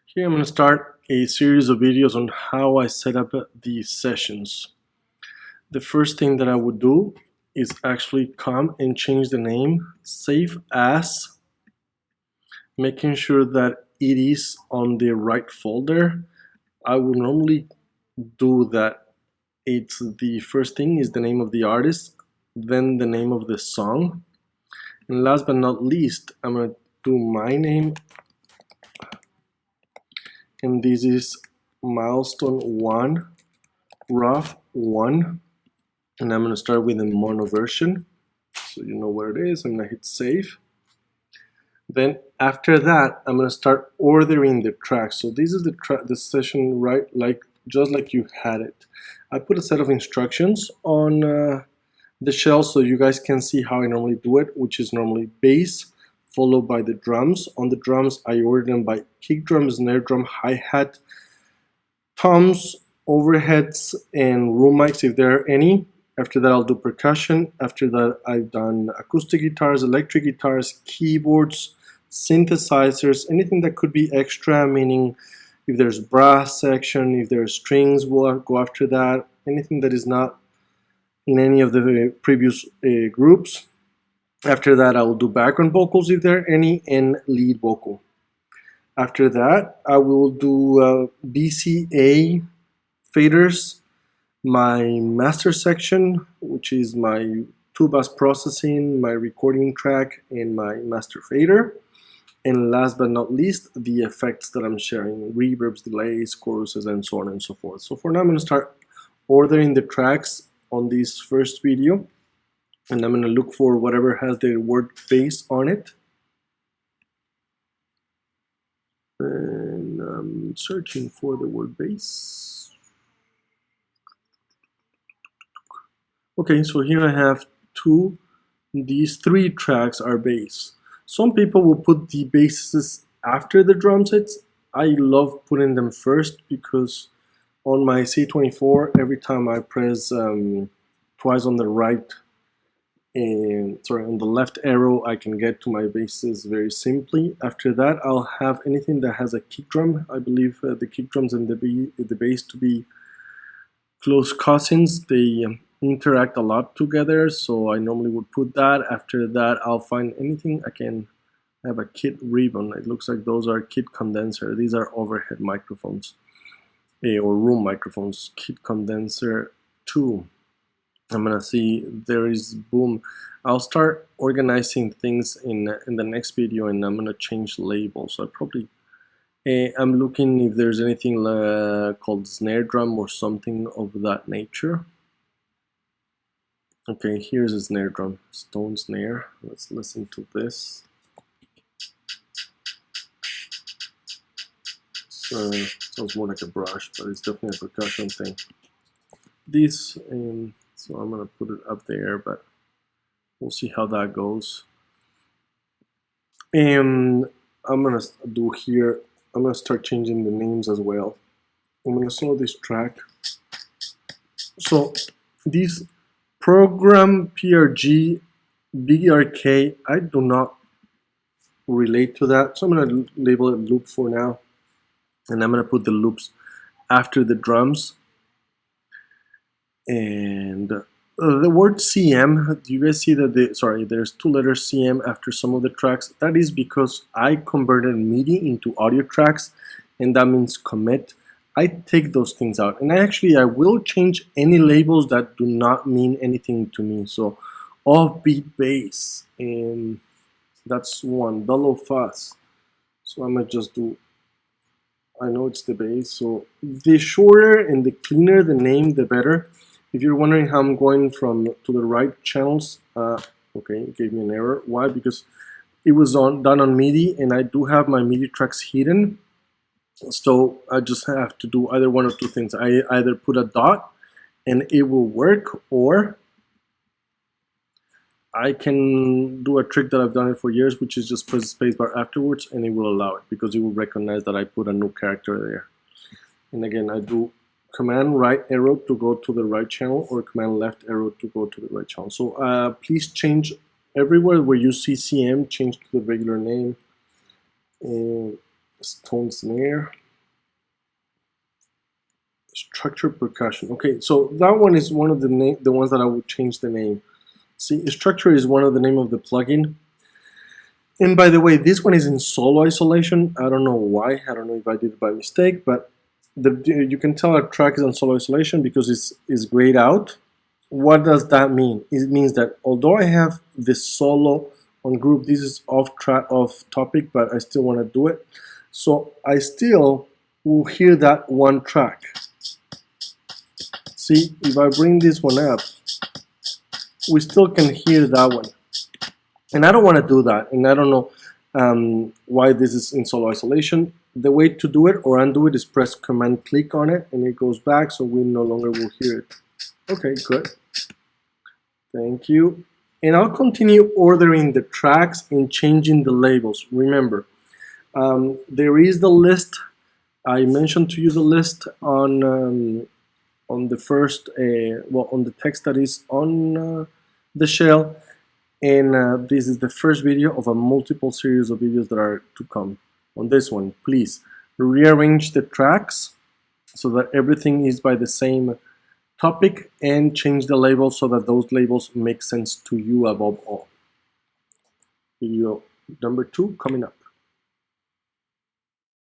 Here I'm going to start a series of videos on how I set up these sessions. The first thing that I would do is actually come and change the name, save as, making sure that it is on the right folder. I will normally do that. It's the first thing is the name of the artist, then the name of the song, and last but not least, I'm going to do my name, and this is milestone 1 rough 1, and I'm going to start with the mono version so you know what it is. I'm going to hit save. Then after that I'm going to start ordering the tracks. So this is the session right just like you had it. I put a set of instructions on the shell so you guys can see how I normally do it, which is normally bass followed by the drums. On the drums I order them by kick drum, snare drum, hi-hat, toms, overheads, and room mics if there are any. After that I'll do percussion. After that I've done acoustic guitars, electric guitars, keyboards, synthesizers, anything that could be extra, meaning if there's brass section, if there's strings, we'll go after that. Anything that is not in any of the previous groups. After that I'll do background vocals if there are any, and lead vocal. After that I will do BCA faders, my master section, which is my two-bus processing, my recording track, and my master fader. And last but not least, the effects that I'm sharing, reverbs, delays, choruses, and so on and so forth. So for now I'm going to start ordering the tracks on this first video, and I'm going to look for whatever has the word bass on it. And I'm searching for the word bass. Okay, so here I have these three tracks are bass. Some people will put the basses after the drum sets. I love putting them first because on my C24, every time I press twice on the right and on the left arrow, I can get to my basses very simply. After that, I'll have anything that has a kick drum. I believe the kick drums and the bass to be close cousins. They interact a lot together, so I normally would put that. After that I'll find anything I can have a kit ribbon. It looks like those are kit condenser. These are overhead microphones or room microphones. Kit condenser 2. I'm gonna see there is boom. I'll start organizing things in the next video, and I'm gonna change labels. So I probably I'm looking if there's anything called snare drum or something of that nature. Okay, here's a snare drum, stone snare. Let's listen to this. Sounds more like a brush, but it's definitely a percussion thing. This, so I'm gonna put it up there, but we'll see how that goes. And I'm gonna do here, I'm gonna start changing the names as well. I'm gonna slow this track. So these program PRG BRK, I do not relate to that, so I'm going to label it loop for now, and I'm going to put the loops after the drums. And the word CM, do you guys see that there's two letters CM after some of the tracks? That is because I converted MIDI into audio tracks, and that means commit. I take those things out, and I will change any labels that do not mean anything to me. So offbeat bass, and that's one. Bellow fuzz. So I'm gonna just do, I know it's the bass, so the shorter and the cleaner the name, the better. If you're wondering how I'm going to the right channels, okay, it gave me an error. Why? Because it was done on MIDI, and I do have my MIDI tracks hidden. So I just have to do either one of two things. I either put a dot and it will work, or I can do a trick that I've done it for years, which is just press the spacebar afterwards and it will allow it, because it will recognize that I put a new character there. And again, I do command right arrow to go to the right channel, or command left arrow to go to the right channel. So please change everywhere where you see CM, change to the regular name. And stone snare, structure percussion. Okay, so that one is one of the ones that I would change the name. See, structure is one of the name of the plugin. And by the way, this one is in solo isolation. I don't know why. I don't know if I did it by mistake, but you can tell our track is on solo isolation because it's grayed out. What does that mean? It means that although I have this solo on group, this is off topic, but I still want to do it. So I still will hear that one track. See, if I bring this one up, we still can hear that one. And I don't want to do that, and I don't know why this is in solo isolation. The way to do it or undo it is press Command click on it, and it goes back, so we no longer will hear it. Okay, good. Thank you. And I'll continue ordering the tracks and changing the labels. Remember, there is the list. I mentioned to you the list on the first, on the text that is on the shell. And this is the first video of a multiple series of videos that are to come. On this one, please rearrange the tracks so that everything is by the same topic, and change the labels so that those labels make sense to you above all. Video number 2 coming up.